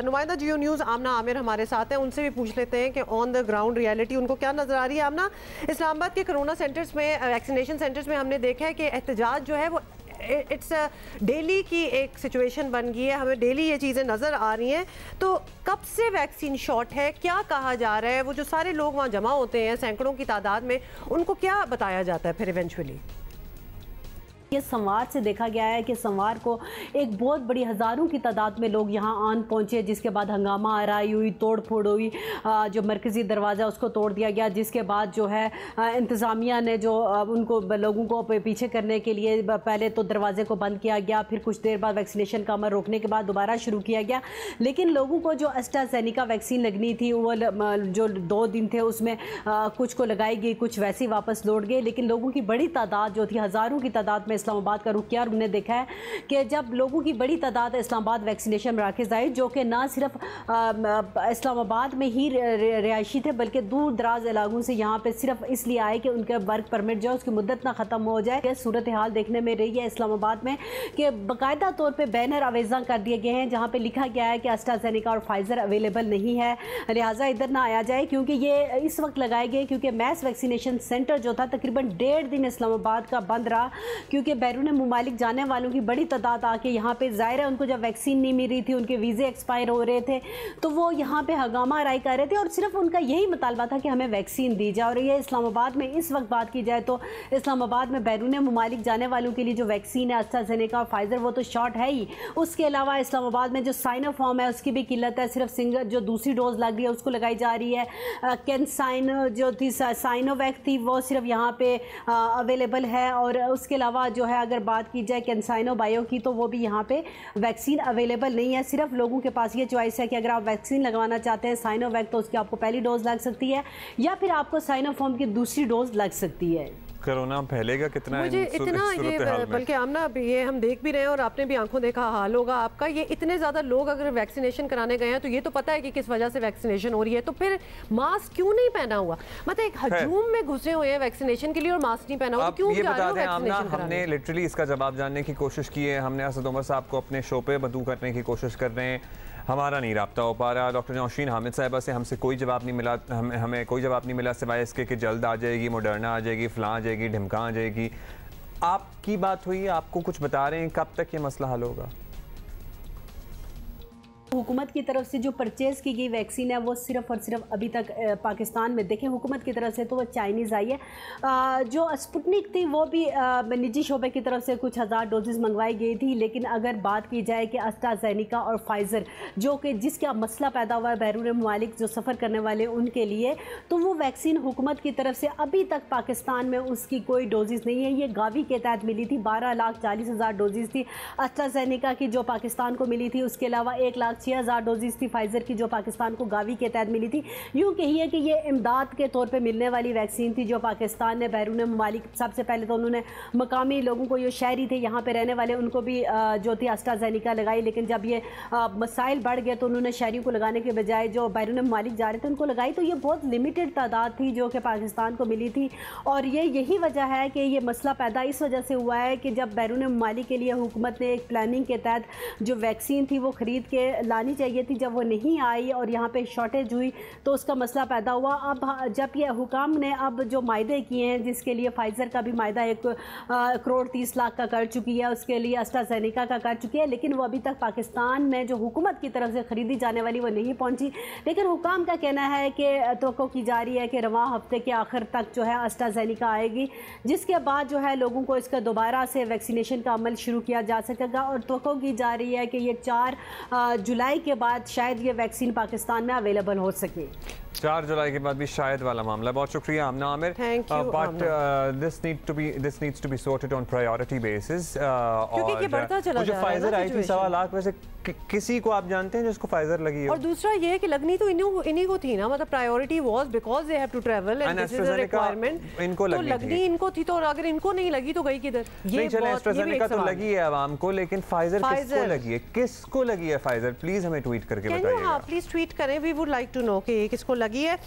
नुमाइंदा जियो न्यूज़ आमना आमिर हमारे साथ हैं, उनसे भी पूछ लेते हैं कि ऑन द ग्राउंड रियलिटी उनको क्या नजर आ रही है। आमना, इस्लामाबाद के कोरोना सेंटर्स में, वैक्सीनेशन सेंटर्स में हमने देखा है कि एहतजाज जो है वो इट्स डेली की एक सिचुएशन बन गई है, हमें डेली ये चीज़ें नज़र आ रही हैं। तो कब से वैक्सीन शॉर्ट है, क्या कहा जा रहा है? वो जो सारे लोग वहाँ जमा होते हैं सैकड़ों की तादाद में, उनको क्या बताया जाता है फिर इवेंचुअली? ये सोमवार से देखा गया है कि सोमवार को एक बहुत बड़ी हज़ारों की तादाद में लोग यहाँ आन पहुँचे, जिसके बाद हंगामा आराई हुई, तोड़ फोड़ हुई, जो मरकज़ी दरवाज़ा उसको तोड़ दिया गया, जिसके बाद जो है इंतज़ामिया ने जो उनको लोगों को पीछे करने के लिए पहले तो दरवाजे को बंद किया गया, फिर कुछ देर बाद वैक्सीनेशन का अमल रोकने के बाद दोबारा शुरू किया गया। लेकिन लोगों को जो एस्ट्राज़ेनेका वैक्सीन लगनी थी वो जो 2 दिन थे उसमें कुछ को लगाई गई, कुछ वैसे ही वापस लौट गए। लेकिन लोगों की बड़ी तादाद जो थी, हज़ारों की तादाद में इस्लामाबाद का रुख किया और हमने देखा है कि जब लोगों की बड़ी तादाद इस्लामाबाद वैक्सीनेशन मराकज़ आए, जो कि ना सिर्फ इस्लामाबाद में ही रिहायशी थे बल्कि दूर दराज इलाकों से यहाँ पे सिर्फ इसलिए आए कि उनका वर्क परमिट जो है उसकी मुद्दत ना ख़त्म हो जाए। सूरत हाल देखने में रही है इस्लामाबाद में कि बाकायदा तौर पर बैनर आवेज़ा कर दिए गए हैं जहाँ पर लिखा गया है कि एस्ट्राज़ेनेका और फाइज़र अवेलेबल नहीं है, लिहाजा इधर ना आया जाए। क्योंकि ये इस वक्त लगाए गए क्योंकि मैस वैक्सीनेशन सेंटर जो था तकरीबन 1.5 दिन इस्लामाबाद का बंद रहा, क्योंकि बैरून मुमालिक जाने वालों की बड़ी तादाद आके यहाँ पे, ज़ाहिर है उनको जब वैक्सीन नहीं मिल रही थी, उनके वीज़े एक्सपायर हो रहे थे, तो वो यहाँ पे हंगामा आराई कर रहे थे और सिर्फ उनका यही मुतालबा था कि हमें वैक्सीन दी जाए। और ये इस्लामाबाद में इस वक्त बात की जाए तो इस्लामाबाद में बैरून मुमालिक जाने वालों के लिए जो वैक्सीन है एस्ट्राज़ेनेका और फाइज़र वो तो शॉर्ट है ही। उसके अलावा इस्लामाबाद में जो साइनोफार्म है उसकी भी किल्लत है, सिर्फ सिंगल जो दूसरी डोज लग रही है उसको लगाई जा रही है। कैंसाइन जो थी, साइनोवैक थी, वो सिर्फ यहाँ पे अवेलेबल है। और उसके अलावा जो है अगर बात की जाए कैंसाइनो बायो की तो वो भी यहाँ पे वैक्सीन अवेलेबल नहीं है। सिर्फ लोगों के पास ये चॉइस है कि अगर आप वैक्सीन लगवाना चाहते हैं साइनोवैक तो उसकी आपको पहली डोज लग सकती है या फिर आपको साइनोफार्म की दूसरी डोज लग सकती है। कोरोना फैलेगा कितना मुझे इतना ये, बल्कि आमना ये हम देख भी रहे हैं और आपने भी आंखों देखा हाल होगा आपका, ये इतने ज़्यादा लोग अगर वैक्सीनेशन कराने गए हैं तो ये तो पता है कि किस वजह से वैक्सीनेशन हो रही है, तो फिर मास्क क्यों नहीं पहना हुआ? मतलब एक हजूम में घुसे हुए हैं वैक्सीनेशन के लिए और मास्क नहीं पहना हुआ, तो क्यों जा रहे हो वैक्सीनेशन कराने? हमने लिटरली इसका जवाब जानने की कोशिश की है, हमने असद उमर साहब को अपने शो पे बदू करने की कोशिश कर रहे हैं, हमारा नहीं रब्ता हो पा रहा। डॉक्टर नौशीन हामिद साहिबा से हमसे कोई जवाब नहीं मिला, हमें कोई जवाब नहीं मिला सिवाय इसके कि जल्द आ जाएगी, मॉडर्ना आ जाएगी, फलां आ जाएगी, ढिमका आ जाएगी। आपकी बात हुई, आपको कुछ बता रहे हैं, कब तक ये मसला हल होगा? हुकूमत की तरफ से जो परचेज़ की गई वैक्सीन है वो सिर्फ और सिर्फ अभी तक पाकिस्तान में, देखें हुकूमत की तरफ से तो वो चाइनीज़ आई है। जो स्पुतनिक थी वो भी निजी शोबे की तरफ से कुछ हज़ार डोजेज़ मंगवाई गई थी। लेकिन अगर बात की जाए कि एस्ट्राज़ेनेका और फाइज़र जो कि जिसका मसला पैदा हुआ है बैरून मुमालिक जो सफ़र करने वाले उनके लिए, तो वो वैक्सीन हुकूमत की तरफ से अभी तक पाकिस्तान में उसकी कोई डोजेज़ नहीं है। ये गावी के तहत मिली थी, 12,40,000 डोजेज़ थी एस्ट्राज़ेनेका की जो पाकिस्तान को मिली थी। उसके अलावा 1,06,000 डोजेज़ थी फाइज़र की जो पाकिस्तान को गावी के तहत मिली थी। यूँ कहिए कि ये इमदाद के तौर पे मिलने वाली वैक्सीन थी जो पाकिस्तान ने बैरून मुमालिक, सबसे पहले तो उन्होंने मकामी लोगों को, जो शहरी थे यहाँ पे रहने वाले, उनको भी जो थी एस्ट्राज़ेनेका लगाई। लेकिन जब ये मसाइल बढ़ गए तो उन्होंने शहरियों को लगाने के बजाय जो बैरून मुमालिक जा रहे थे उनको लगाई। तो ये बहुत लिमिटेड तादाद थी जो कि पाकिस्तान को मिली थी। और यही वजह है कि ये मसला पैदा इस वजह से हुआ है कि जब बैरून मुमालिक के लिए हुकूमत ने एक प्लानिंग के तहत जो वैक्सीन थी वो ख़रीद के लानी चाहिए थी, जब वो नहीं आई और यहाँ पे शॉर्टेज हुई तो उसका मसला पैदा हुआ। अब जब ये हुकाम ने अब जो मायदे किए हैं, जिसके लिए फाइज़र का भी मायदा 1,30,00,000 का कर चुकी है, उसके लिए एस्ट्राज़ेनेका का कर चुकी है, लेकिन वो अभी तक पाकिस्तान में जो हुकूमत की तरफ से ख़रीदी जाने वाली वो नहीं पहुँची। लेकिन हुकाम का कहना है कि तवक्को की जा रही है कि रवां हफ्ते के आखिर तक जो है एस्ट्राज़ेनेका आएगी, जिसके बाद जो है लोगों को इसका दोबारा से वैक्सीनेशन का अमल शुरू किया जा सकेगा। और तवक्को की जा रही है कि ये 4 जुलाई के बाद शायद ये वैक्सीन पाकिस्तान में अवेलेबल हो सके। 4 जुलाई के बाद भी शायद वाला मामला। बहुत शुक्रिया Amna Aamir. But this needs to be sorted on priority basis. क्योंकि ये बढ़ता चला जा रहा है। फाइजर आई थी 1.25 लाख में से किसी को आप जानते हैं जिसको फाइजर लगी है? और दूसरा ये है कि लगनी तो इन्हीं को थी ना, मतलब priority was because they have to travel and this is a requirement. इनको लगनी इनको थी, तो अगर इनको नहीं लगी तो गई किधर? ये एस्ट्राज़ेनेका तो लगी है आवाम को, लेकिन फाइजर किसको लगी है? किसको लगी है फाइजर? प्लीज हमें ट्वीट करके बताइए। हाँ प्लीज ट्वीट करें, we would like to know कि किसको लगी है।